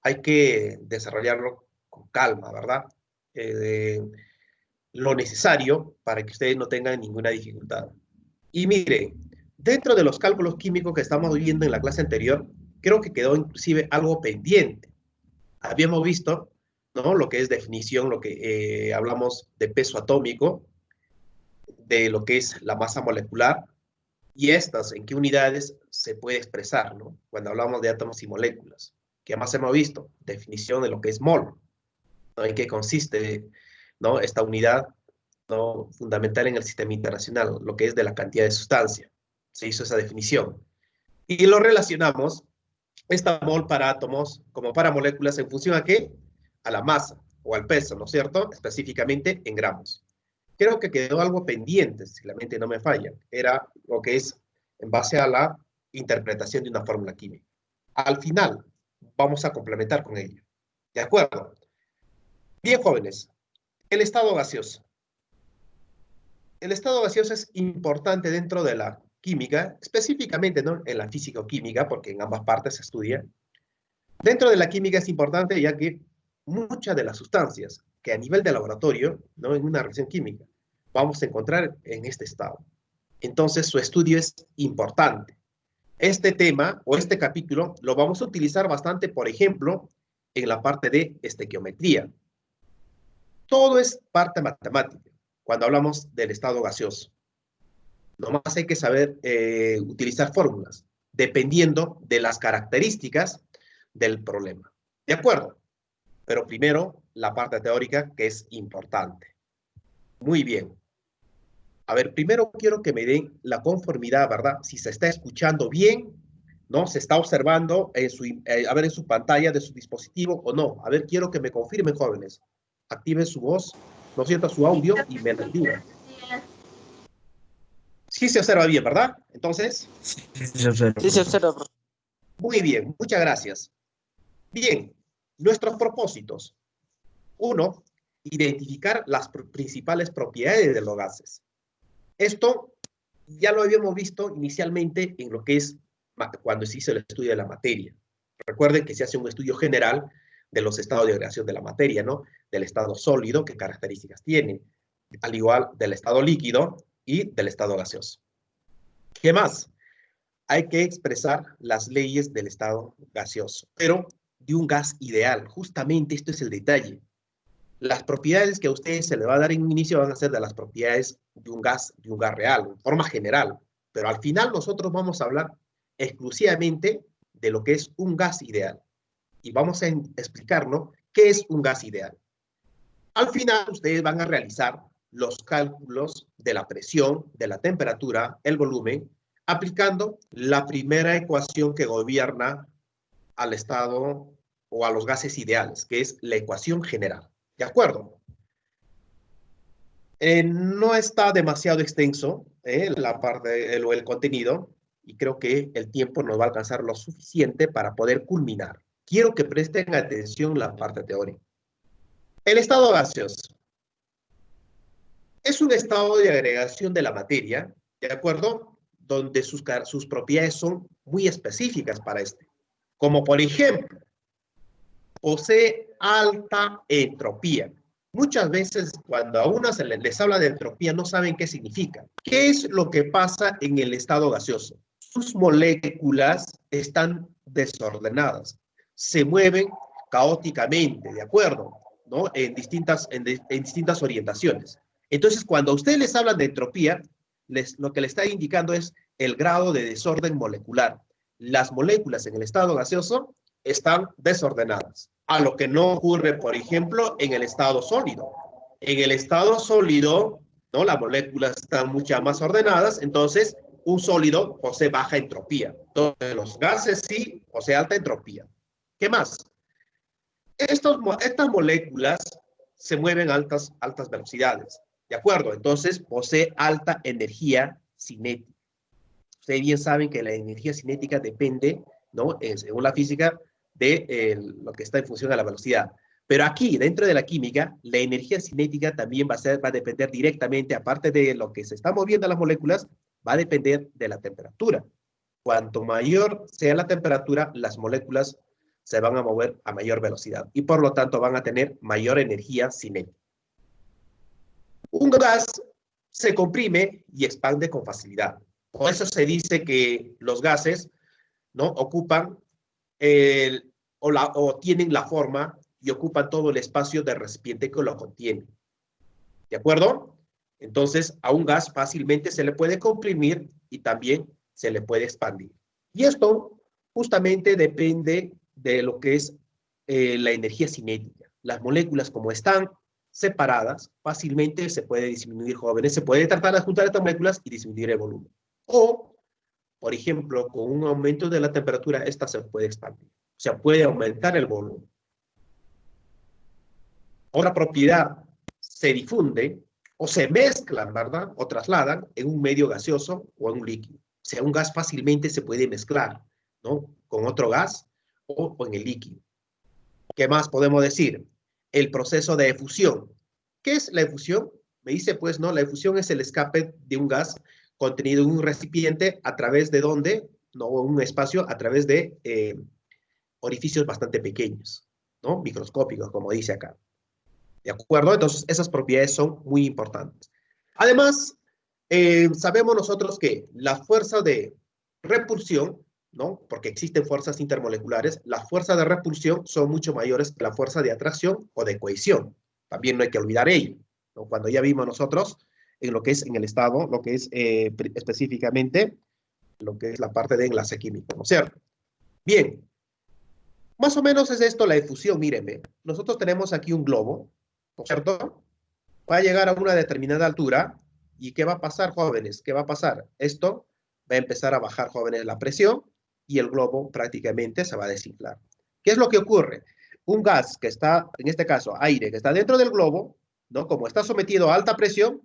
hay que desarrollarlo con calma, ¿verdad? Eh, lo necesario para que ustedes no tengan ninguna dificultad. Y mire, dentro de los cálculos químicos que estamos viendo en la clase anterior, creo que quedó inclusive algo pendiente. Habíamos visto, ¿no? Lo que es definición, lo que hablamos de peso atómico, de lo que es la masa molecular, y estas, en qué unidades se puede expresar, ¿no? Cuando hablamos de átomos y moléculas. ¿Qué más hemos visto? Definición de lo que es mol, ¿no? En qué consiste, ¿no? Esta unidad, ¿no? Fundamental en el sistema internacional, lo que es de la cantidad de sustancia. Se hizo esa definición. Y lo relacionamos, esta mol para átomos como para moléculas, ¿en función a qué? A la masa o al peso, ¿no es cierto? Específicamente en gramos. Creo que quedó algo pendiente, si la mente no me falla. Era lo que es en base a la interpretación de una fórmula química. Al final, vamos a complementar con ello. ¿De acuerdo? Bien, jóvenes, el estado gaseoso. El estado gaseoso es importante dentro de la química, específicamente, ¿no? En la físico-química, porque en ambas partes se estudia. Dentro de la química es importante ya que muchas de las sustancias que a nivel de laboratorio, ¿no? En una reacción química, vamos a encontrar en este estado. Entonces, su estudio es importante. Este tema o este capítulo lo vamos a utilizar bastante, por ejemplo, en la parte de estequiometría. Todo es parte matemática cuando hablamos del estado gaseoso. Nomás hay que saber utilizar fórmulas dependiendo de las características del problema. ¿De acuerdo? Pero primero, la parte teórica, que es importante. Muy bien. A ver, primero quiero que me den la conformidad, ¿verdad? Si se está escuchando bien, ¿no? Se está observando a ver, en su pantalla de su dispositivo o no. A ver, quiero que me confirmen, jóvenes. Activen su voz, ¿no es cierto? Su audio y me lo digan. Sí se observa bien, ¿verdad? Entonces, Sí, se observa. muy bien, muchas gracias. Bien, nuestros propósitos. Uno, identificar las principales propiedades de los gases. Esto ya lo habíamos visto inicialmente en lo que es cuando se hizo el estudio de la materia. Recuerden que se hace un estudio general de los estados de agregación de la materia, ¿no? Del estado sólido, qué características tiene, al igual del estado líquido y del estado gaseoso. ¿Qué más? Hay que expresar las leyes del estado gaseoso, pero de un gas ideal. Justamente esto es el detalle. Las propiedades que a ustedes se le va a dar en un inicio van a ser de las propiedades de un gas real, en forma general. Pero al final nosotros vamos a hablar exclusivamente de lo que es un gas ideal. Y vamos a explicarnos qué es un gas ideal. Al final ustedes van a realizar los cálculos de la presión, de la temperatura, el volumen, aplicando la primera ecuación que gobierna al estado o a los gases ideales, que es la ecuación general. ¿De acuerdo? No está demasiado extenso la parte, el contenido, y creo que el tiempo nos va a alcanzar lo suficiente para poder culminar. Quiero que presten atención a la parte teórica. El estado gaseoso es un estado de agregación de la materia, ¿de acuerdo? Donde sus propiedades son muy específicas para este. Como por ejemplo, posee alta entropía. Muchas veces cuando a uno les habla de entropía no saben qué significa. ¿Qué es lo que pasa en el estado gaseoso? Sus moléculas están desordenadas, se mueven caóticamente, ¿de acuerdo? ¿No? En distintas orientaciones. Entonces, cuando a ustedes les hablan de entropía, lo que le está indicando es el grado de desorden molecular. Las moléculas en el estado gaseoso están desordenadas, a lo que no ocurre, por ejemplo, en el estado sólido. En el estado sólido, ¿no? Las moléculas están mucho más ordenadas, entonces un sólido posee baja entropía. Entonces los gases sí poseen alta entropía. ¿Qué más? Estas moléculas se mueven a altas velocidades, ¿de acuerdo? Entonces posee alta energía cinética. Ustedes bien saben que la energía cinética depende, ¿no? Según la física, de lo que está en función a la velocidad. Pero aquí, dentro de la química, la energía cinética también va a depender directamente, aparte de lo que se está moviendo las moléculas, va a depender de la temperatura. Cuanto mayor sea la temperatura, las moléculas se van a mover a mayor velocidad y por lo tanto van a tener mayor energía cinética. Un gas se comprime y expande con facilidad. Por eso se dice que los gases, ¿no?, ocupan o tienen la forma y ocupan todo el espacio del recipiente que lo contiene. ¿De acuerdo? Entonces, a un gas fácilmente se le puede comprimir y también se le puede expandir. Y esto justamente depende de lo que es la energía cinética. Las moléculas, como están separadas, fácilmente se puede disminuir, jóvenes, se puede tratar de juntar estas moléculas y disminuir el volumen. O, por ejemplo, con un aumento de la temperatura, esta se puede expandir. O sea, puede aumentar el volumen. Otra propiedad, se difunde o se mezclan, ¿verdad? O trasladan en un medio gaseoso o en un líquido. O sea, un gas fácilmente se puede mezclar, ¿no?, con otro gas o en el líquido. ¿Qué más podemos decir? El proceso de efusión. ¿Qué es la efusión? Me dice, pues, ¿no? La efusión es el escape de un gas contenido en un recipiente a través de donde, no, un espacio a través de orificios bastante pequeños, ¿no? Microscópicos, como dice acá. ¿De acuerdo? Entonces, esas propiedades son muy importantes. Además, sabemos nosotros que la fuerza de repulsión, ¿no?, porque existen fuerzas intermoleculares, las fuerzas de repulsión son mucho mayores que la fuerza de atracción o de cohesión. También no hay que olvidar ello, ¿no? Cuando ya vimos nosotros en lo que es en el estado, lo que es específicamente lo que es la parte de enlace químico, ¿no es cierto? Bien, más o menos es esto la efusión, mírenme. Nosotros tenemos aquí un globo, ¿no es cierto? Va a llegar a una determinada altura, ¿y qué va a pasar, jóvenes? ¿Qué va a pasar? Esto va a empezar a bajar, jóvenes, la presión, y el globo prácticamente se va a desinflar. ¿Qué es lo que ocurre? Un gas que está, en este caso, aire, que está dentro del globo, ¿no?, como está sometido a alta presión,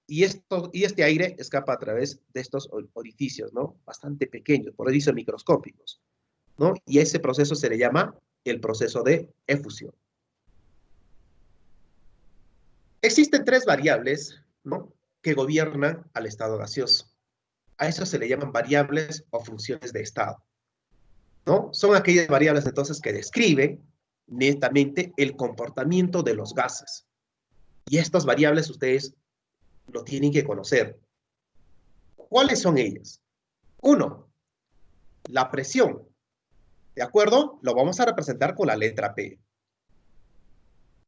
y este aire escapa a través de estos orificios, ¿no?, bastante pequeños, por eso dice microscópicos, ¿no? Y a ese proceso se le llama el proceso de efusión. Existen tres variables, ¿no?, que gobiernan al estado gaseoso. A eso se le llaman variables o funciones de estado, ¿no? Son aquellas variables entonces que describen netamente el comportamiento de los gases. Y estas variables ustedes lo tienen que conocer. ¿Cuáles son ellas? Uno, la presión. ¿De acuerdo? Lo vamos a representar con la letra P.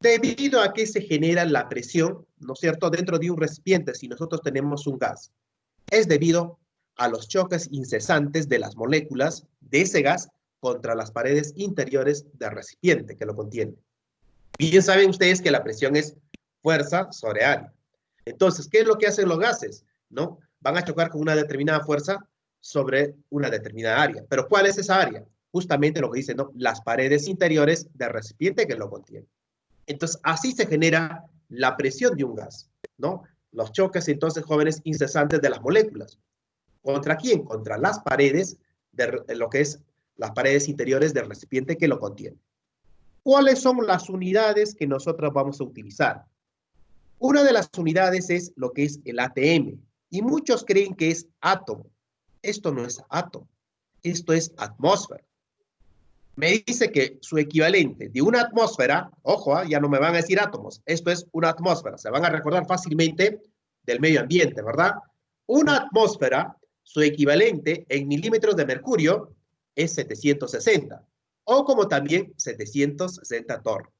Debido a que se genera la presión, ¿no es cierto?, dentro de un recipiente, si nosotros tenemos un gas, es debido a los choques incesantes de las moléculas de ese gas contra las paredes interiores del recipiente que lo contiene. Bien saben ustedes que la presión es fuerza sobre área. Entonces, ¿qué es lo que hacen los gases? ¿No? Van a chocar con una determinada fuerza sobre una determinada área. ¿Pero cuál es esa área? Justamente lo que dicen, ¿no?, las paredes interiores del recipiente que lo contiene. Entonces, así se genera la presión de un gas, ¿no? Los choques, entonces, jóvenes, incesantes de las moléculas. ¿Contra quién? Contra las paredes de lo que es las paredes interiores del recipiente que lo contiene. ¿Cuáles son las unidades que nosotros vamos a utilizar? Una de las unidades es lo que es el ATM, y muchos creen que es átomo. Esto no es átomo, esto es atmósfera. Me dice que su equivalente de una atmósfera, ojo, ya no me van a decir átomos, esto es una atmósfera, se van a recordar fácilmente del medio ambiente, ¿verdad? Una atmósfera, su equivalente en milímetros de mercurio es 760, o como también 760 torr.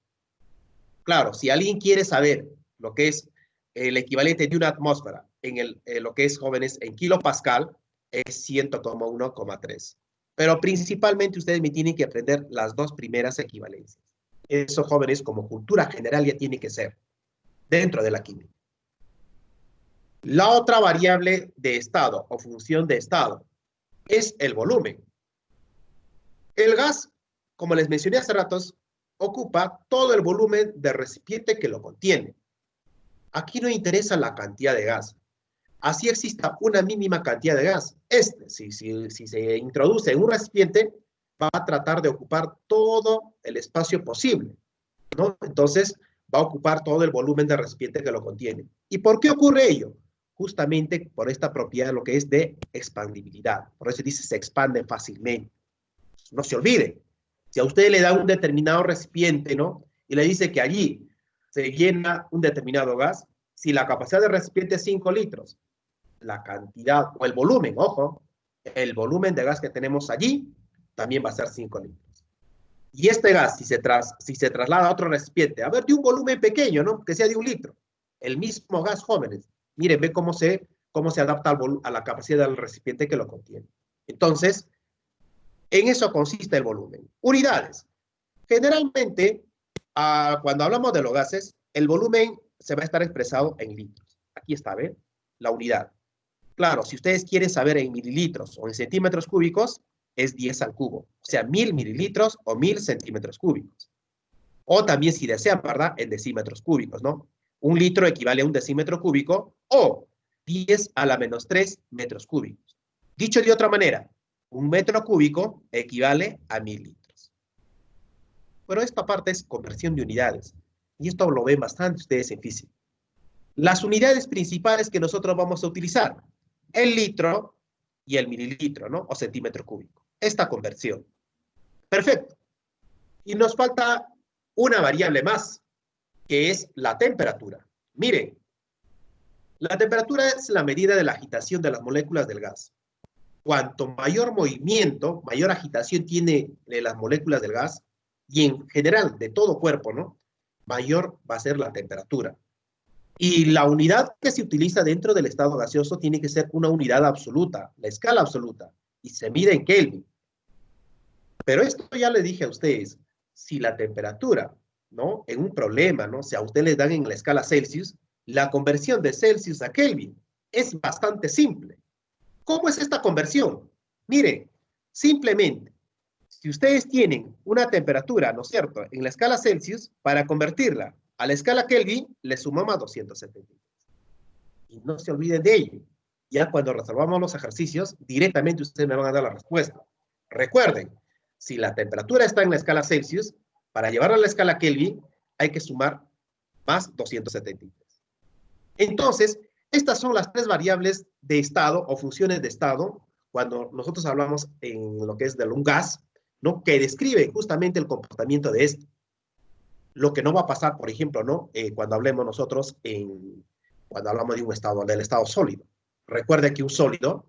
Claro, si alguien quiere saber lo que es el equivalente de una atmósfera en lo que es, jóvenes, en kilopascal, es 100,1,3. Pero principalmente ustedes me tienen que aprender las dos primeras equivalencias. Eso, jóvenes, como cultura general ya tiene que ser dentro de la química. La otra variable de estado o función de estado es el volumen. El gas, como les mencioné hace ratos, ocupa todo el volumen del recipiente que lo contiene. Aquí no interesa la cantidad de gas. Así exista una mínima cantidad de gas. Si se introduce en un recipiente, va a tratar de ocupar todo el espacio posible, ¿no? Entonces, va a ocupar todo el volumen del recipiente que lo contiene. ¿Y por qué ocurre ello? Justamente por esta propiedad, lo que es de expandibilidad. Por eso dice, se expande fácilmente. No se olvide, Si a usted le da un determinado recipiente, ¿no? Y le dice que allí se llena un determinado gas, si la capacidad del recipiente es 5 litros, la cantidad o el volumen, ojo, el volumen de gas que tenemos allí también va a ser 5 litros. Y este gas, si se traslada a otro recipiente, a ver, de un volumen pequeño, ¿no? Que sea de 1 litro, el mismo gas, jóvenes, miren, ve cómo se adapta a la capacidad del recipiente que lo contiene. Entonces, en eso consiste el volumen. Unidades. Generalmente, cuando hablamos de los gases, el volumen se va a estar expresado en litros. Aquí está, ¿ven? La unidad. Claro, si ustedes quieren saber en mililitros o en centímetros cúbicos, es 10 al cubo. O sea, 1000 mililitros o 1000 centímetros cúbicos. O también, si desean, ¿verdad? En decímetros cúbicos, ¿no? 1 litro equivale a un decímetro cúbico o 10 a la menos 3 metros cúbicos. Dicho de otra manera, 1 metro cúbico equivale a 1000 litros. Pero esta parte es conversión de unidades. Y esto lo ven bastante ustedes en física. Las unidades principales que nosotros vamos a utilizar, el litro y el mililitro, ¿no? O centímetro cúbico. Esta conversión. Perfecto. Y nos falta una variable más, que es la temperatura. Miren, la temperatura es la medida de la agitación de las moléculas del gas. Cuanto mayor movimiento, mayor agitación tiene de las moléculas del gas, y en general de todo cuerpo, ¿no? Mayor va a ser la temperatura. Y la unidad que se utiliza dentro del estado gaseoso tiene que ser una unidad absoluta, la escala absoluta, y se mide en Kelvin. Pero esto ya le dije a ustedes, si la temperatura, ¿no? En un problema, ¿no? Si a ustedes les dan en la escala Celsius, la conversión de Celsius a Kelvin es bastante simple. ¿Cómo es esta conversión? Miren, simplemente, si ustedes tienen una temperatura, ¿no es cierto?, en la escala Celsius, para convertirla a la escala Kelvin, le sumamos a 270. Y no se olviden de ello. Ya cuando resolvamos los ejercicios, directamente ustedes me van a dar la respuesta. Recuerden, si la temperatura está en la escala Celsius, para llevarla a la escala Kelvin, hay que sumar más 273. Entonces, estas son las 3 variables de estado o funciones de estado cuando nosotros hablamos en lo que es de un gas, ¿no? Que describe justamente el comportamiento de esto. Lo que no va a pasar, por ejemplo, ¿no? Cuando hablemos nosotros cuando hablamos de un estado, del estado sólido. Recuerde que un sólido,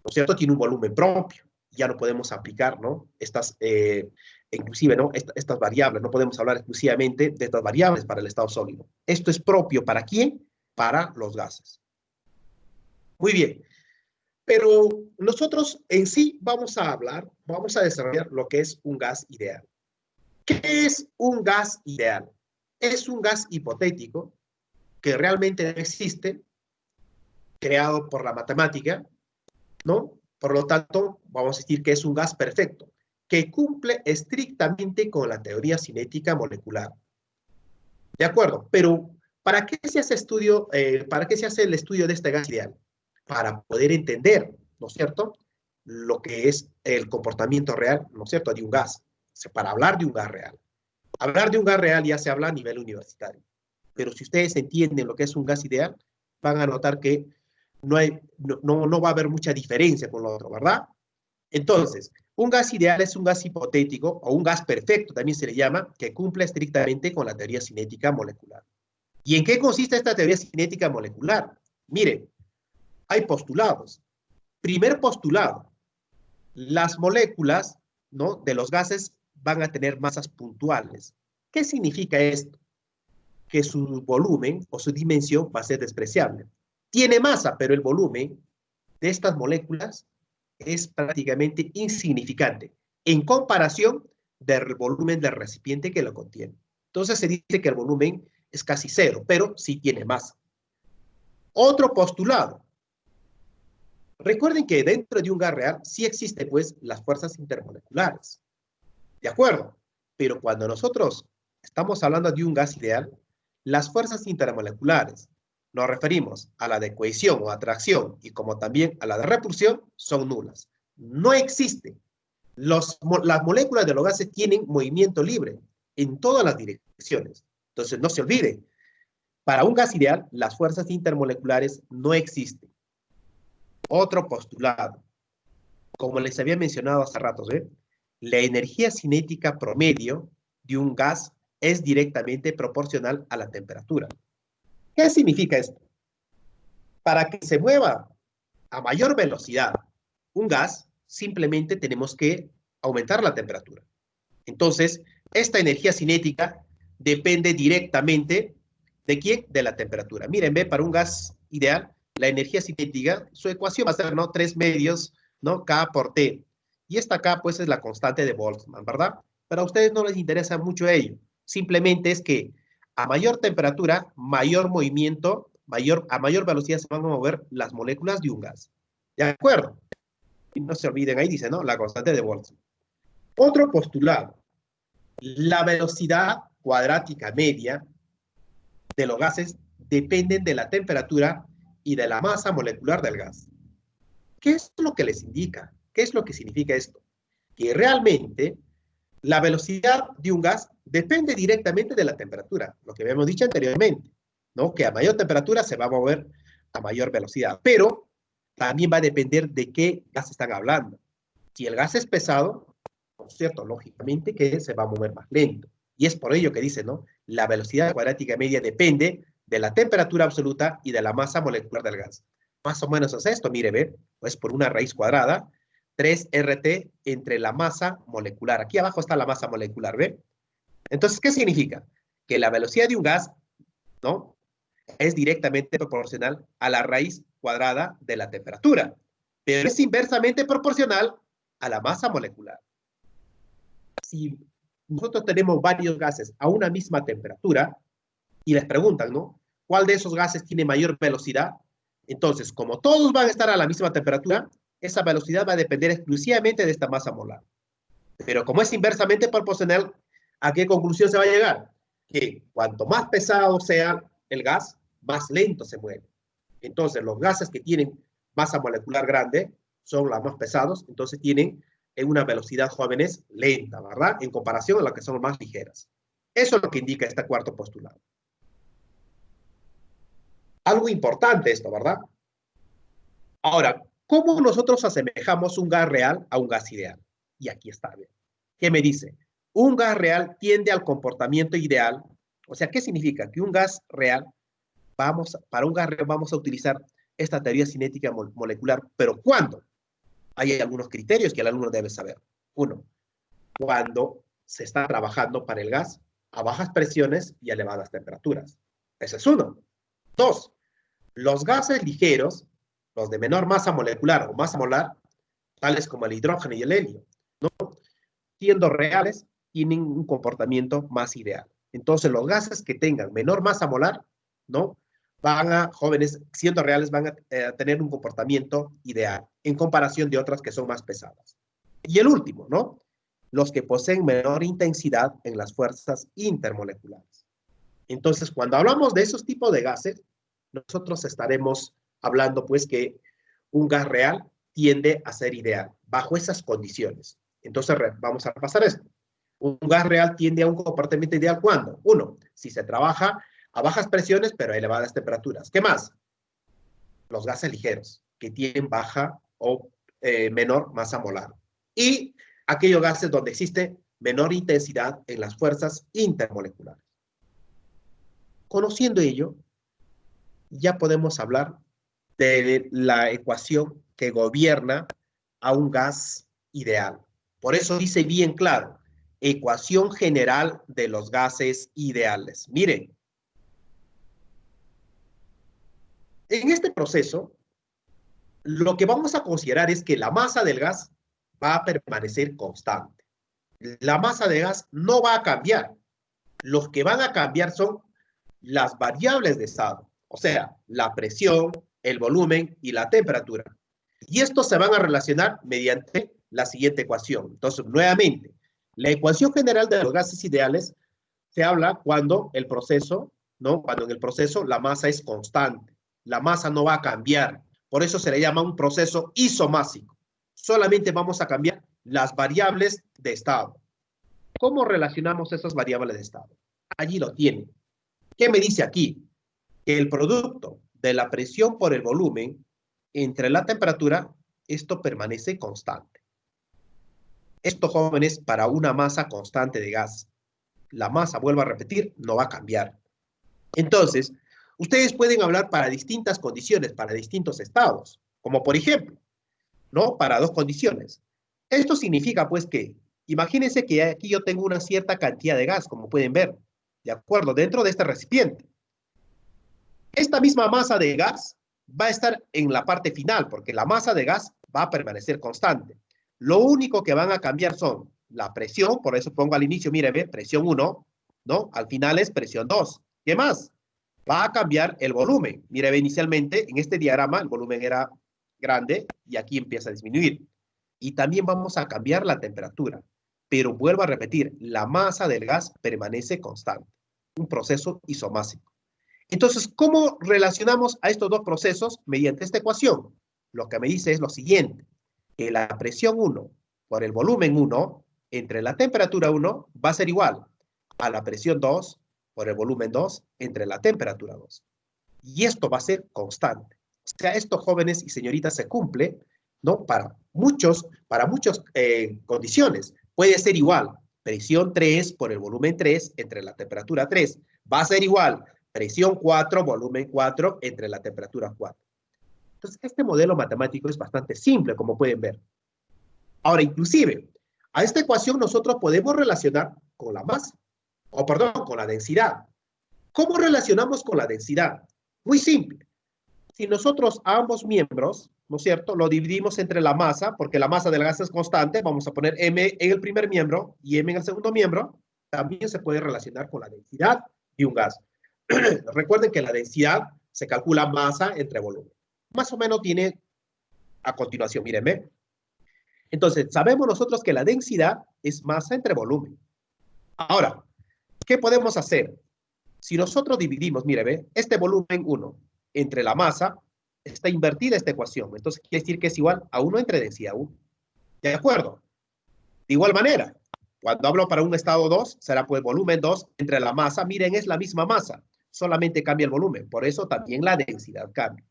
¿no es cierto?, tiene un volumen propio. Ya no podemos aplicar, ¿no? Inclusive, ¿no? Estas variables, no podemos hablar exclusivamente de estas variables para el estado sólido. Esto es propio ¿para quién? Para los gases. Muy bien. Pero nosotros en sí vamos a desarrollar lo que es un gas ideal. ¿Qué es un gas ideal? Es un gas hipotético que realmente no existe, creado por la matemática, ¿no? Por lo tanto, vamos a decir que es un gas perfecto, que cumple estrictamente con la teoría cinética molecular. ¿De acuerdo? Pero, ¿para qué se hace el estudio de este gas ideal? Para poder entender, ¿no es cierto?, lo que es el comportamiento real, ¿no es cierto?, de un gas. O sea, para hablar de un gas real. Hablar de un gas real ya se habla a nivel universitario. Pero si ustedes entienden lo que es un gas ideal, van a notar que no va a haber mucha diferencia con lo otro, ¿verdad? Entonces, un gas ideal es un gas hipotético, o un gas perfecto también se le llama, que cumple estrictamente con la teoría cinética molecular. ¿Y en qué consiste esta teoría cinética molecular? Miren, hay postulados. Primer postulado, las moléculas, ¿no?, de los gases van a tener masas puntuales. ¿Qué significa esto? Que su volumen o su dimensión va a ser despreciable. Tiene masa, pero el volumen de estas moléculas es prácticamente insignificante en comparación del volumen del recipiente que lo contiene. Entonces se dice que el volumen es casi cero, pero sí tiene masa. Otro postulado. Recuerden que dentro de un gas real sí existen, pues, las fuerzas intermoleculares. ¿De acuerdo? Pero cuando nosotros estamos hablando de un gas ideal, las fuerzas intermoleculares, nos referimos a la de cohesión o atracción y como también a la de repulsión, son nulas. No existen. Las moléculas de los gases tienen movimiento libre en todas las direcciones. Entonces, no se olvide, para un gas ideal, las fuerzas intermoleculares no existen. Otro postulado, como les había mencionado hace rato, ¿eh? la energía cinética promedio de un gas es directamente proporcional a la temperatura. ¿Qué significa esto? Para que se mueva a mayor velocidad un gas, simplemente tenemos que aumentar la temperatura. Entonces, esta energía cinética depende directamente ¿de quién? De la temperatura. Miren, ve, para un gas ideal, la energía cinética, su ecuación va a ser, ¿no? 3 medios, ¿no? K por T. Y esta K, pues, es la constante de Boltzmann, ¿verdad? Pero a ustedes no les interesa mucho ello. Simplemente es que a mayor temperatura, mayor movimiento, a mayor velocidad se van a mover las moléculas de un gas. ¿De acuerdo? Y no se olviden, ahí dice, ¿no? La constante de Boltzmann. Otro postulado. La velocidad cuadrática media de los gases dependen de la temperatura y de la masa molecular del gas. ¿Qué es lo que les indica? ¿Qué es lo que significa esto? Que realmente la velocidad de un gas depende directamente de la temperatura, lo que habíamos dicho anteriormente, ¿no? Que a mayor temperatura se va a mover a mayor velocidad, pero también va a depender de qué gas están hablando. Si el gas es pesado, por cierto, lógicamente que se va a mover más lento. Y es por ello que dice, ¿no? La velocidad cuadrática media depende de la temperatura absoluta y de la masa molecular del gas. Más o menos es esto, mire, ve, pues por una raíz cuadrada, 3RT entre la masa molecular. Aquí abajo está la masa molecular, ¿ve? Entonces, ¿qué significa? Que la velocidad de un gas, ¿no? Es directamente proporcional a la raíz cuadrada de la temperatura, pero es inversamente proporcional a la masa molecular. Si nosotros tenemos varios gases a una misma temperatura y les preguntan, ¿no? ¿Cuál de esos gases tiene mayor velocidad? Entonces, como todos van a estar a la misma temperatura, esa velocidad va a depender exclusivamente de esta masa molar. Pero como es inversamente proporcional, ¿a qué conclusión se va a llegar? Que cuanto más pesado sea el gas, más lento se mueve. Entonces, los gases que tienen masa molecular grande son los más pesados, entonces tienen una velocidad, jóvenes, lenta, ¿verdad? En comparación a las que son más ligeras. Eso es lo que indica este cuarto postulado. Algo importante esto, ¿verdad? Ahora, ¿cómo nosotros asemejamos un gas real a un gas ideal? Y aquí está, bien. ¿Qué me dice? Un gas real tiende al comportamiento ideal. O sea, ¿qué significa? Que un gas real, para un gas real vamos a utilizar esta teoría cinética molecular, pero ¿cuándo? Hay algunos criterios que el alumno debe saber. Uno, cuando se está trabajando para el gas a bajas presiones y a elevadas temperaturas. Ese es uno. Dos, los gases ligeros, los de menor masa molecular o masa molar, tales como el hidrógeno y el helio, ¿no? Siendo reales, tienen un comportamiento más ideal. Entonces, los gases que tengan menor masa molar, ¿no? Jóvenes, siendo reales, van a tener un comportamiento ideal en comparación de otras que son más pesadas. Y el último, ¿no? Los que poseen menor intensidad en las fuerzas intermoleculares. Entonces, cuando hablamos de esos tipos de gases, nosotros estaremos hablando, pues, que un gas real tiende a ser ideal, bajo esas condiciones. Entonces, vamos a repasar esto. Un gas real tiende a un comportamiento ideal, ¿cuándo? Uno, si se trabaja a bajas presiones, pero a elevadas temperaturas. ¿Qué más? Los gases ligeros, que tienen baja o menor masa molar. Y aquellos gases donde existe menor intensidad en las fuerzas intermoleculares. Conociendo ello, ya podemos hablar de la ecuación que gobierna a un gas ideal. Por eso dice bien claro, ecuación general de los gases ideales. Miren, en este proceso, lo que vamos a considerar es que la masa del gas va a permanecer constante. La masa de gas no va a cambiar. Los que van a cambiar son las variables de estado, o sea, la presión, el volumen y la temperatura. Y estos se van a relacionar mediante la siguiente ecuación. Entonces, nuevamente, la ecuación general de los gases ideales se habla cuando el proceso, ¿no? Cuando en el proceso la masa es constante. La masa no va a cambiar. Por eso se le llama un proceso isomásico. Solamente vamos a cambiar las variables de estado. ¿Cómo relacionamos esas variables de estado? Allí lo tienen. ¿Qué me dice aquí? Que el producto de la presión por el volumen entre la temperatura, esto permanece constante. Esto, jóvenes, para una masa constante de gas. La masa, vuelvo a repetir, no va a cambiar. Entonces, ustedes pueden hablar para distintas condiciones, para distintos estados, como por ejemplo, ¿no? Para dos condiciones. Esto significa, pues, que imagínense que aquí yo tengo una cierta cantidad de gas, como pueden ver, ¿de acuerdo? Dentro de este recipiente. Esta misma masa de gas va a estar en la parte final, porque la masa de gas va a permanecer constante. Lo único que van a cambiar son la presión, por eso pongo al inicio, mire, ve, presión 1, ¿no? Al final es presión 2. ¿Qué más? Va a cambiar el volumen. Mire, ve, inicialmente en este diagrama el volumen era grande y aquí empieza a disminuir. Y también vamos a cambiar la temperatura. Pero vuelvo a repetir, la masa del gas permanece constante. Un proceso isomásico. Entonces, ¿cómo relacionamos a estos dos procesos? Mediante esta ecuación. Lo que me dice es lo siguiente, que la presión 1 por el volumen 1 entre la temperatura 1 va a ser igual a la presión 2 por el volumen 2 entre la temperatura 2. Y esto va a ser constante. O sea, esto, jóvenes y señoritas, se cumple, ¿no? Para muchas condiciones. Puede ser igual, presión 3 por el volumen 3 entre la temperatura 3. Va a ser igual, presión 4, volumen 4 entre la temperatura 4. Entonces, este modelo matemático es bastante simple, como pueden ver. Ahora, inclusive, a esta ecuación nosotros podemos relacionar con la masa, o perdón, con la densidad. ¿Cómo relacionamos con la densidad? Muy simple. Si nosotros a ambos miembros, ¿no es cierto?, lo dividimos entre la masa, porque la masa del gas es constante, vamos a poner M en el primer miembro y M en el segundo miembro, también se puede relacionar con la densidad de un gas. Recuerden que la densidad se calcula masa entre volumen. Más o menos tiene a continuación, mírenme. Entonces, sabemos nosotros que la densidad es masa entre volumen. Ahora, ¿qué podemos hacer? Si nosotros dividimos, mire, este volumen 1 entre la masa, está invertida esta ecuación. Entonces, quiere decir que es igual a 1 entre densidad 1. ¿De acuerdo? De igual manera, cuando hablo para un estado 2, será pues volumen 2 entre la masa. Miren, es la misma masa, solamente cambia el volumen. Por eso también la densidad cambia.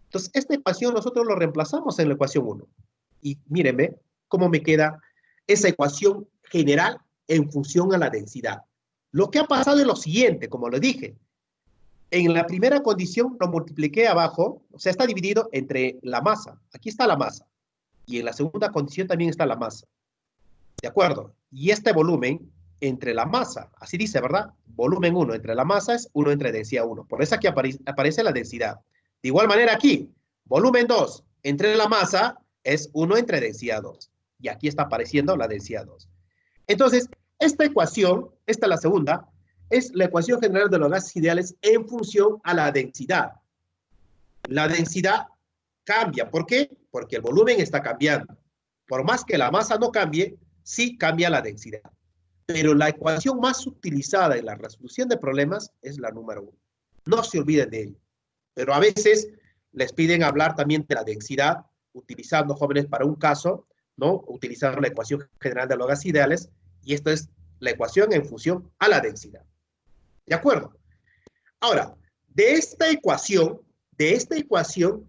Entonces, esta ecuación nosotros lo reemplazamos en la ecuación 1. Y mírenme cómo me queda esa ecuación general en función a la densidad. Lo que ha pasado es lo siguiente, como lo dije. En la primera condición lo multipliqué abajo, o sea, está dividido entre la masa. Aquí está la masa. Y en la segunda condición también está la masa. ¿De acuerdo? Y este volumen entre la masa, así dice, ¿verdad? Volumen 1 entre la masa es 1 entre densidad 1. Por eso aquí aparece la densidad. De igual manera aquí, volumen 2 entre la masa es 1 entre densidad 2. Y aquí está apareciendo la densidad 2. Entonces, esta ecuación, esta es la segunda, es la ecuación general de los gases ideales en función a la densidad. La densidad cambia. ¿Por qué? Porque el volumen está cambiando. Por más que la masa no cambie, sí cambia la densidad. Pero la ecuación más utilizada en la resolución de problemas es la número 1. No se olviden de ello. Pero a veces les piden hablar también de la densidad, utilizando, jóvenes, para un caso, ¿no? Utilizar la ecuación general de los gases ideales, y esto es la ecuación en función a la densidad. ¿De acuerdo? Ahora, de esta ecuación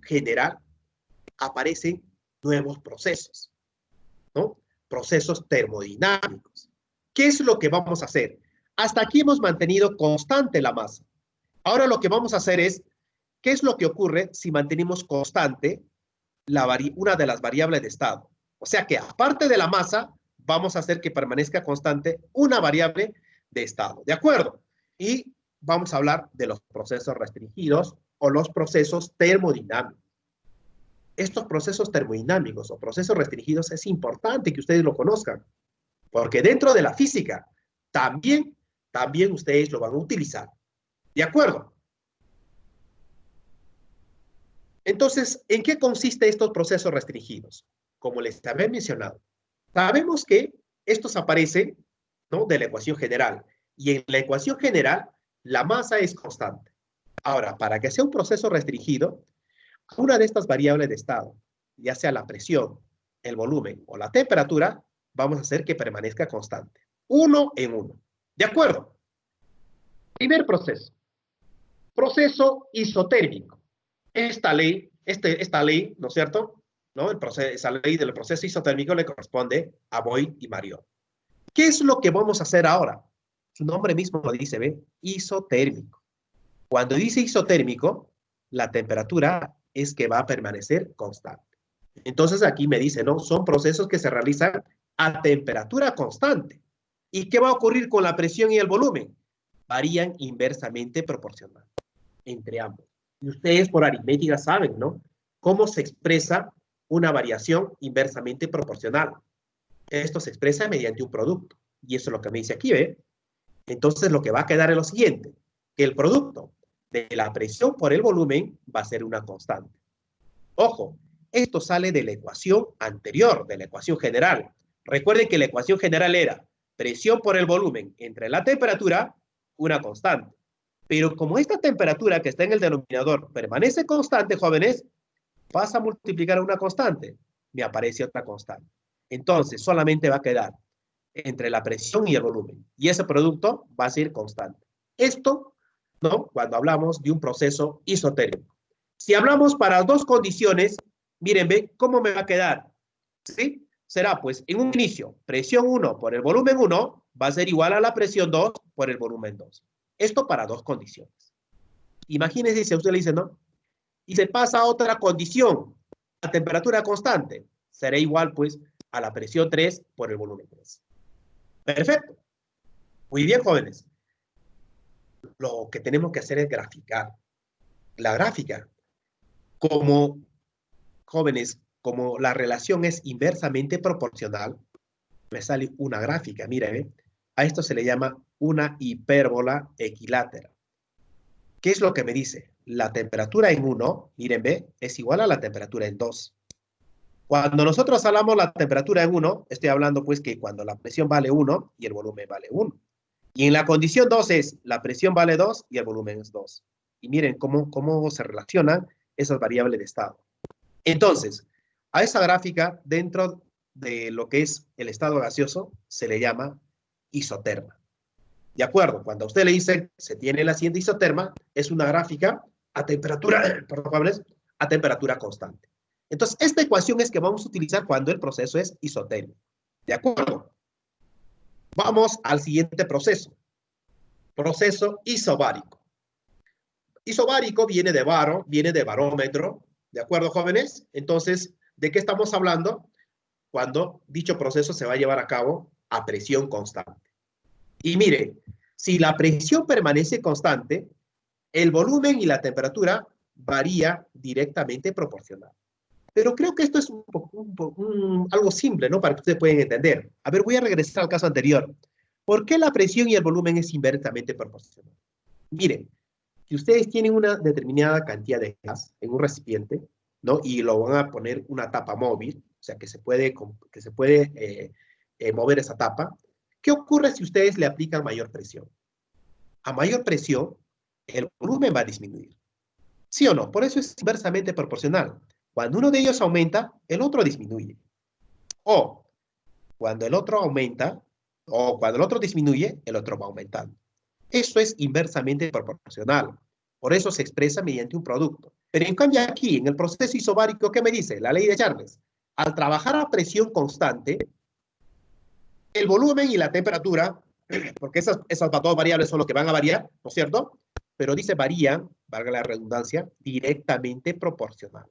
general, aparecen nuevos procesos, ¿no? Procesos termodinámicos. ¿Qué es lo que vamos a hacer? Hasta aquí hemos mantenido constante la masa. Ahora lo que vamos a hacer es, ¿qué es lo que ocurre si mantenemos constante una de las variables de estado? O sea que aparte de la masa, vamos a hacer que permanezca constante una variable de estado. ¿De acuerdo? Y vamos a hablar de los procesos restringidos o los procesos termodinámicos. Estos procesos termodinámicos o procesos restringidos es importante que ustedes lo conozcan, porque dentro de la física también ustedes lo van a utilizar. ¿De acuerdo? Entonces, ¿en qué consisten estos procesos restringidos? Como les había mencionado, sabemos que estos aparecen, ¿no?, de la ecuación general, y en la ecuación general la masa es constante. Ahora, para que sea un proceso restringido, una de estas variables de estado, ya sea la presión, el volumen o la temperatura, vamos a hacer que permanezca constante. Uno en uno. ¿De acuerdo? Primer proceso. Proceso isotérmico. Esta ley, ¿no es cierto?, ¿no? Esa ley del proceso isotérmico le corresponde a Boyd y Mariot. ¿Qué es lo que vamos a hacer ahora? Su nombre mismo lo dice, ¿ve? Isotérmico. Cuando dice isotérmico, la temperatura es que va a permanecer constante. Entonces aquí me dice, ¿no? Son procesos que se realizan a temperatura constante. ¿Y qué va a ocurrir con la presión y el volumen? Varían inversamente proporcional entre ambos. Y ustedes por aritmética saben, ¿no? Cómo se expresa una variación inversamente proporcional. Esto se expresa mediante un producto. Y eso es lo que me dice aquí, ¿ve? Entonces lo que va a quedar es lo siguiente, que el producto de la presión por el volumen va a ser una constante. Ojo, esto sale de la ecuación anterior, de la ecuación general. Recuerden que la ecuación general era presión por el volumen entre la temperatura, una constante. Pero como esta temperatura que está en el denominador permanece constante, jóvenes, pasa a multiplicar a una constante, me aparece otra constante. Entonces, solamente va a quedar entre la presión y el volumen. Y ese producto va a ser constante. Esto, ¿no? Cuando hablamos de un proceso isotérmico. Si hablamos para dos condiciones, miren, ve cómo me va a quedar. ¿Sí? Será, pues, en un inicio, presión 1 por el volumen 1 va a ser igual a la presión 2 por el volumen 2. Esto para dos condiciones. Imagínense si a usted le dice, ¿no? Y se pasa a otra condición, a temperatura constante, será igual, pues, a la presión 3 por el volumen 3. Perfecto. Muy bien, jóvenes. Lo que tenemos que hacer es graficar. La gráfica, como jóvenes, como la relación es inversamente proporcional, me sale una gráfica, miren, a esto se le llama una hipérbola equilátera. ¿Qué es lo que me dice? La temperatura en 1, miren, ve, es igual a la temperatura en 2. Cuando nosotros hablamos la temperatura en 1, estoy hablando pues que cuando la presión vale 1 y el volumen vale 1. Y en la condición 2 es la presión vale 2 y el volumen es 2. Y miren cómo se relacionan esas variables de estado. Entonces, a esa gráfica, dentro de lo que es el estado gaseoso, se le llama isoterma. ¿De acuerdo? Cuando a usted le dice se tiene la siguiente isoterma, es una gráfica a temperatura, a temperatura constante. Entonces, esta ecuación es que vamos a utilizar cuando el proceso es isotérmico. ¿De acuerdo? Vamos al siguiente proceso. Proceso isobárico. Isobárico viene de baro, viene de barómetro. ¿De acuerdo, jóvenes? Entonces, ¿de qué estamos hablando? Cuando dicho proceso se va a llevar a cabo a presión constante. Y mire, si la presión permanece constante, el volumen y la temperatura varía directamente proporcional. Pero creo que esto es algo simple, ¿no? Para que ustedes puedan entender. A ver, voy a regresar al caso anterior. ¿Por qué la presión y el volumen es inversamente proporcional? Miren, si ustedes tienen una determinada cantidad de gas en un recipiente, ¿no? Y lo van a poner una tapa móvil, o sea, que se puede mover esa tapa. ¿Qué ocurre si ustedes le aplican mayor presión? A mayor presión, el volumen va a disminuir. ¿Sí o no? Por eso es inversamente proporcional. Cuando uno de ellos aumenta, el otro disminuye. O cuando el otro aumenta, o cuando el otro disminuye, el otro va aumentando. Eso es inversamente proporcional. Por eso se expresa mediante un producto. Pero en cambio aquí, en el proceso isobárico, ¿qué me dice? La ley de Charles. Al trabajar a presión constante, el volumen y la temperatura, porque esas dos variables son lo que van a variar, ¿no es cierto? Pero dice varían, valga la redundancia, directamente proporcional.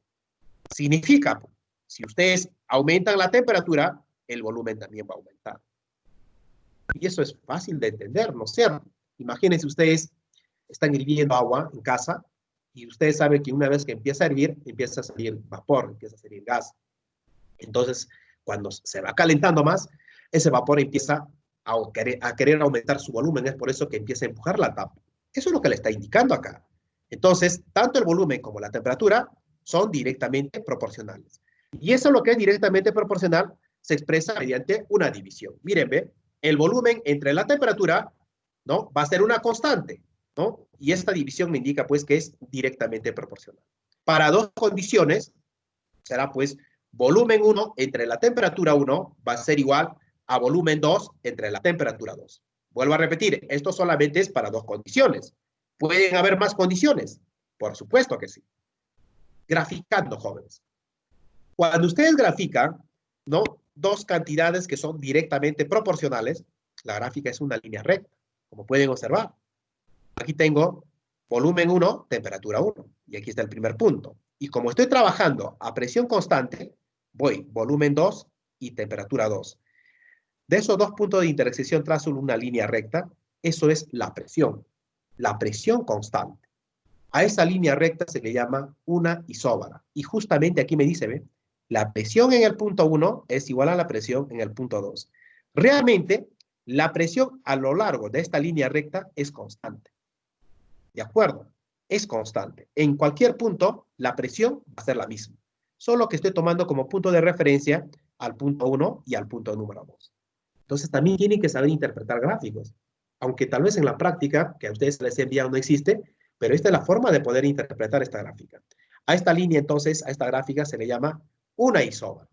Significa, si ustedes aumentan la temperatura, el volumen también va a aumentar. Y eso es fácil de entender, ¿no es cierto? Imagínense ustedes están hirviendo agua en casa y ustedes saben que una vez que empieza a hervir, empieza a salir vapor, empieza a salir gas. Entonces, cuando se va calentando más, ese vapor empieza a querer aumentar su volumen. Es por eso que empieza a empujar la tapa. Eso es lo que le está indicando acá. Entonces, tanto el volumen como la temperatura son directamente proporcionales. Y eso lo que es directamente proporcional se expresa mediante una división. Miren, ve, el volumen entre la temperatura, ¿no? Va a ser una constante, ¿no? Y esta división me indica, pues, que es directamente proporcional. Para dos condiciones, será, pues, volumen 1 entre la temperatura 1 va a ser igual a volumen 2 entre la temperatura 2. Vuelvo a repetir, esto solamente es para dos condiciones. ¿Pueden haber más condiciones? Por supuesto que sí. Graficando, jóvenes. Cuando ustedes grafican, ¿no? Dos cantidades que son directamente proporcionales, la gráfica es una línea recta, como pueden observar. Aquí tengo volumen 1, temperatura 1, y aquí está el primer punto. Y como estoy trabajando a presión constante, voy volumen 2 y temperatura 2. De esos dos puntos de intersección trazo una línea recta, eso es la presión constante. A esa línea recta se le llama una isóbara. Y justamente aquí me dice, ¿ve? La presión en el punto 1 es igual a la presión en el punto 2. Realmente, la presión a lo largo de esta línea recta es constante. ¿De acuerdo? Es constante. En cualquier punto, la presión va a ser la misma. Solo que estoy tomando como punto de referencia al punto 1 y al punto número 2. Entonces, también tienen que saber interpretar gráficos. Aunque tal vez en la práctica, que a ustedes les he enviado, no existe, pero esta es la forma de poder interpretar esta gráfica. A esta línea, entonces, a esta gráfica se le llama una isóbara.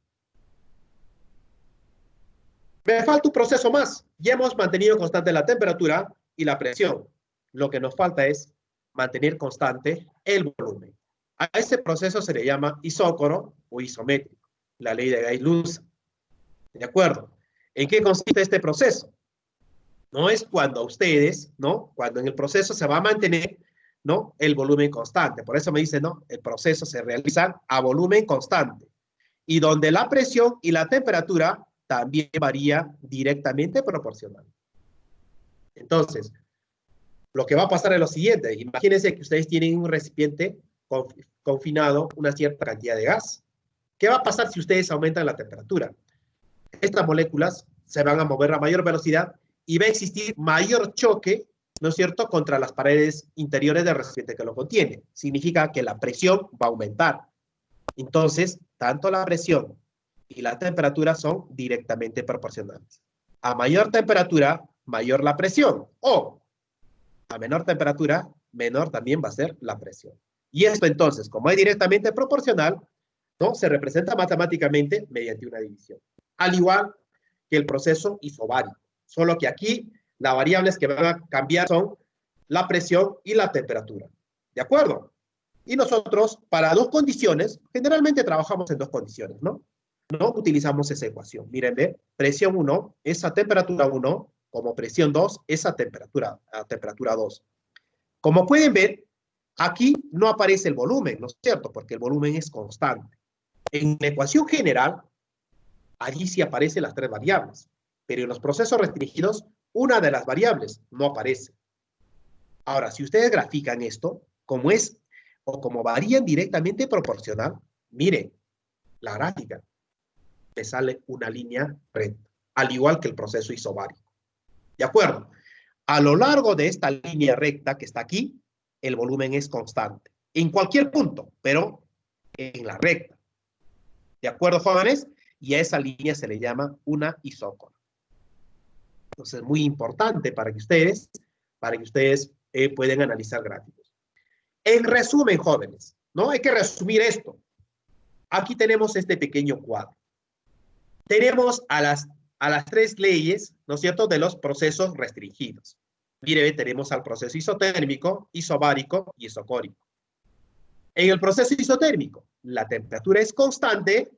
Me falta un proceso más. Ya hemos mantenido constante la temperatura y la presión. Lo que nos falta es mantener constante el volumen. A ese proceso se le llama isócoro o isométrico. La ley de Gay-Lussac. ¿De acuerdo? ¿En qué consiste este proceso? No es cuando ustedes, ¿no? Cuando en el proceso se va a mantener, ¿no? El volumen constante. Por eso me dicen, ¿no? El proceso se realiza a volumen constante. Y donde la presión y la temperatura también varía directamente proporcional. Entonces, lo que va a pasar es lo siguiente. Imagínense que ustedes tienen un recipiente confinado una cierta cantidad de gas. ¿Qué va a pasar si ustedes aumentan la temperatura? Estas moléculas se van a mover a mayor velocidad y va a existir mayor choque, ¿no es cierto?, contra las paredes interiores del recipiente que lo contiene. Significa que la presión va a aumentar. Entonces, tanto la presión y la temperatura son directamente proporcionales. A mayor temperatura, mayor la presión. O a menor temperatura, menor también va a ser la presión. Y esto entonces, como es directamente proporcional, ¿no? Se representa matemáticamente mediante una división. Al igual que el proceso isobárico. Solo que aquí las variables que van a cambiar son la presión y la temperatura. ¿De acuerdo? Y nosotros, para dos condiciones, generalmente trabajamos en dos condiciones, ¿no? No utilizamos esa ecuación. Miren, ¿ve? Presión 1, esa temperatura 1, como presión 2, esa temperatura 2. Como pueden ver, aquí no aparece el volumen, ¿no es cierto? Porque el volumen es constante. En la ecuación general, allí sí aparecen las tres variables, pero en los procesos restringidos, una de las variables no aparece. Ahora, si ustedes grafican esto, como es o como varían directamente proporcional, mire, la gráfica me sale una línea recta, al igual que el proceso isobárico. ¿De acuerdo? A lo largo de esta línea recta que está aquí, el volumen es constante, en cualquier punto, pero en la recta. ¿De acuerdo, jóvenes? Y a esa línea se le llama una isócora. Entonces, muy importante para que ustedes puedan analizar gráficos. En resumen, jóvenes, ¿no? Hay que resumir esto. Aquí tenemos este pequeño cuadro. Tenemos a las tres leyes, ¿no es cierto?, de los procesos restringidos. Mire, tenemos al proceso isotérmico, isobárico y isocórico. En el proceso isotérmico, la temperatura es constante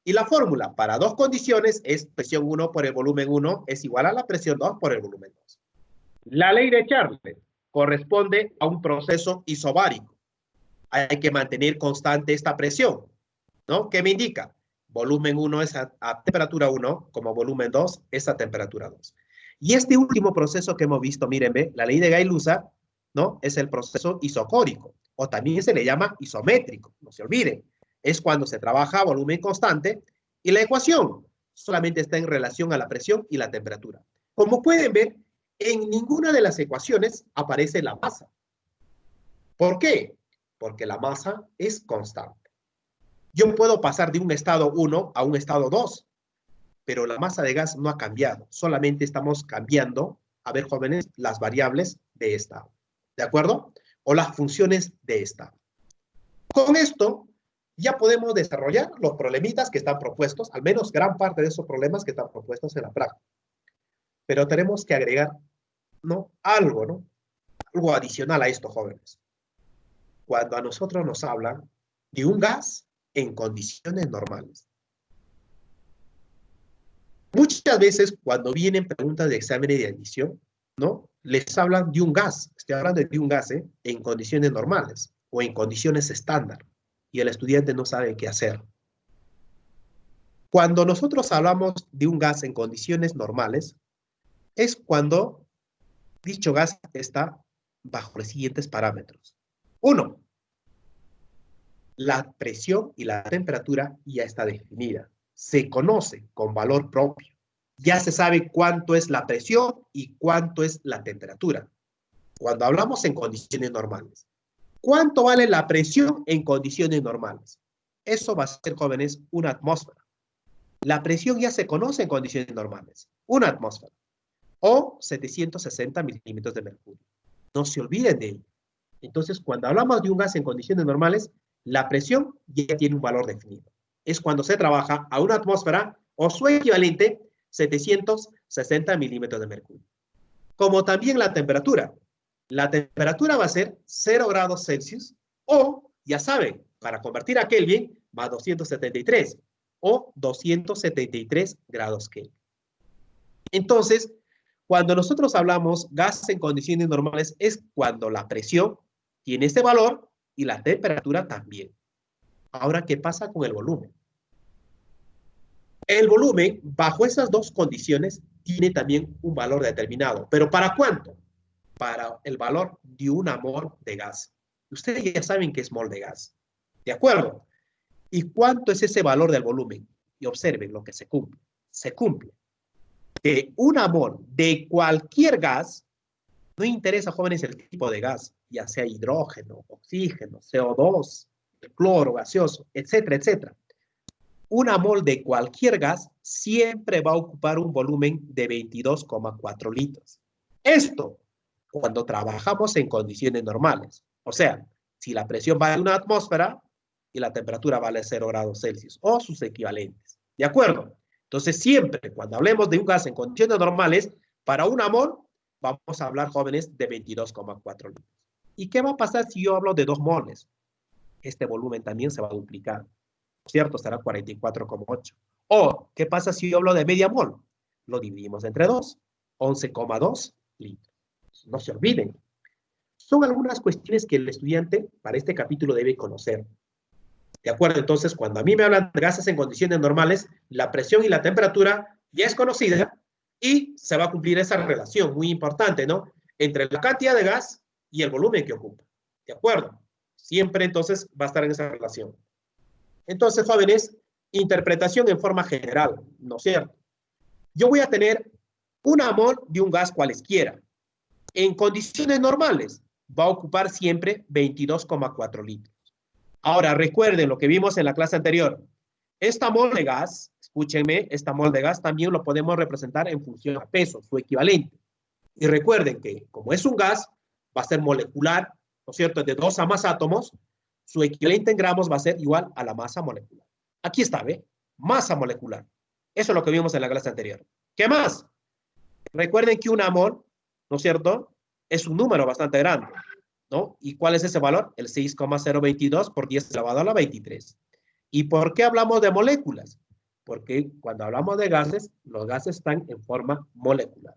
y la fórmula para dos condiciones es presión 1 por el volumen 1 es igual a la presión 2 por el volumen 2. La ley de Charles corresponde a un proceso isobárico. Hay que mantener constante esta presión, ¿no? ¿Qué me indica? Volumen 1 es a temperatura 1, como volumen 2 es a temperatura 2. Y este último proceso que hemos visto, miren, ¿ve? La ley de Gay-Lussac, ¿no? Es el proceso isocórico, o también se le llama isométrico, no se olviden. Es cuando se trabaja a volumen constante y la ecuación solamente está en relación a la presión y la temperatura. Como pueden ver, en ninguna de las ecuaciones aparece la masa. ¿Por qué? Porque la masa es constante. Yo puedo pasar de un estado 1 a un estado 2, pero la masa de gas no ha cambiado. Solamente estamos cambiando, a ver, jóvenes, las variables de estado. ¿De acuerdo? O las funciones de estado. Con esto, ya podemos desarrollar los problemitas que están propuestos, al menos gran parte de esos problemas que están propuestos en la práctica. Pero tenemos que agregar, ¿no? Algo, ¿no? Algo adicional a esto, jóvenes. Cuando a nosotros nos hablan de un gas en condiciones normales. Muchas veces cuando vienen preguntas de exámenes de admisión, ¿no? Les hablan de un gas, estoy hablando de un gas, en condiciones normales o en condiciones estándar, y el estudiante no sabe qué hacer. Cuando nosotros hablamos de un gas en condiciones normales, es cuando dicho gas está bajo los siguientes parámetros. 1. La presión y la temperatura ya está definida. Se conoce con valor propio. Ya se sabe cuánto es la presión y cuánto es la temperatura. Cuando hablamos en condiciones normales. ¿Cuánto vale la presión en condiciones normales? Eso va a ser, jóvenes, una atmósfera. La presión ya se conoce en condiciones normales. Una atmósfera. O 760 milímetros de mercurio. No se olviden de ello. Entonces, cuando hablamos de un gas en condiciones normales, la presión ya tiene un valor definido. Es cuando se trabaja a una atmósfera o su equivalente, 760 milímetros de mercurio. Como también la temperatura. La temperatura va a ser 0 grados Celsius o, ya saben, para convertir a Kelvin, va a 273 o 273 grados Kelvin. Entonces, cuando nosotros hablamos gas en condiciones normales, es cuando la presión tiene este valor y la temperatura también. Ahora, ¿qué pasa con el volumen? El volumen, bajo esas dos condiciones, tiene también un valor determinado. ¿Pero para cuánto? Para el valor de una mol de gas. Ustedes ya saben qué es mol de gas. ¿De acuerdo? ¿Y cuánto es ese valor del volumen? Y observen lo que se cumple. Se cumple de una mol de cualquier gas, no interesa, jóvenes, el tipo de gas, ya sea hidrógeno, oxígeno, CO2, cloro, gaseoso, etcétera, etcétera. Una mol de cualquier gas siempre va a ocupar un volumen de 22,4 litros. Esto cuando trabajamos en condiciones normales. O sea, si la presión vale una atmósfera y la temperatura vale 0 grados Celsius o sus equivalentes. ¿De acuerdo? Entonces, siempre cuando hablemos de un gas en condiciones normales, para una mol, vamos a hablar, jóvenes, de 22,4 litros. ¿Y qué va a pasar si yo hablo de 2 moles? Este volumen también se va a duplicar, ¿cierto? Será 44,8. O, ¿qué pasa si yo hablo de media mol? Lo dividimos entre 2, 11,2 litros. No se olviden. Son algunas cuestiones que el estudiante para este capítulo debe conocer. ¿De acuerdo? Entonces, cuando a mí me hablan de gases en condiciones normales, la presión y la temperatura ya es conocida y se va a cumplir esa relación muy importante, ¿no? Entre la cantidad de gas y el volumen que ocupa. ¿De acuerdo? Siempre entonces va a estar en esa relación. Entonces, jóvenes, interpretación en forma general, ¿no es cierto? Yo voy a tener una mol de un gas cualesquiera. En condiciones normales va a ocupar siempre 22,4 litros. Ahora, recuerden lo que vimos en la clase anterior. Esta mol de gas, escúchenme, esta mol de gas también lo podemos representar en función a peso, su equivalente. Y recuerden que como es un gas, va a ser molecular, ¿no es cierto? De 2 a más átomos, su equivalente en gramos va a ser igual a la masa molecular. Aquí está, ¿ve? Masa molecular. Eso es lo que vimos en la clase anterior. ¿Qué más? Recuerden que una mol, ¿no es cierto? Es un número bastante grande, ¿no? ¿Y cuál es ese valor? El 6,022 por 10 elevado a la 23. ¿Y por qué hablamos de moléculas? Porque cuando hablamos de gases, los gases están en forma molecular.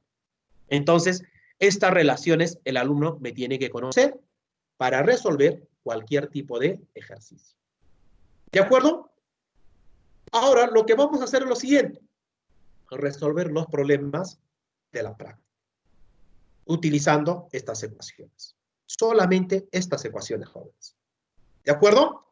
Entonces, estas relaciones el alumno me tiene que conocer para resolver cualquier tipo de ejercicio. ¿De acuerdo? Ahora, lo que vamos a hacer es lo siguiente. Resolver los problemas de la práctica. Utilizando estas ecuaciones. Solamente estas ecuaciones, jóvenes. ¿De acuerdo?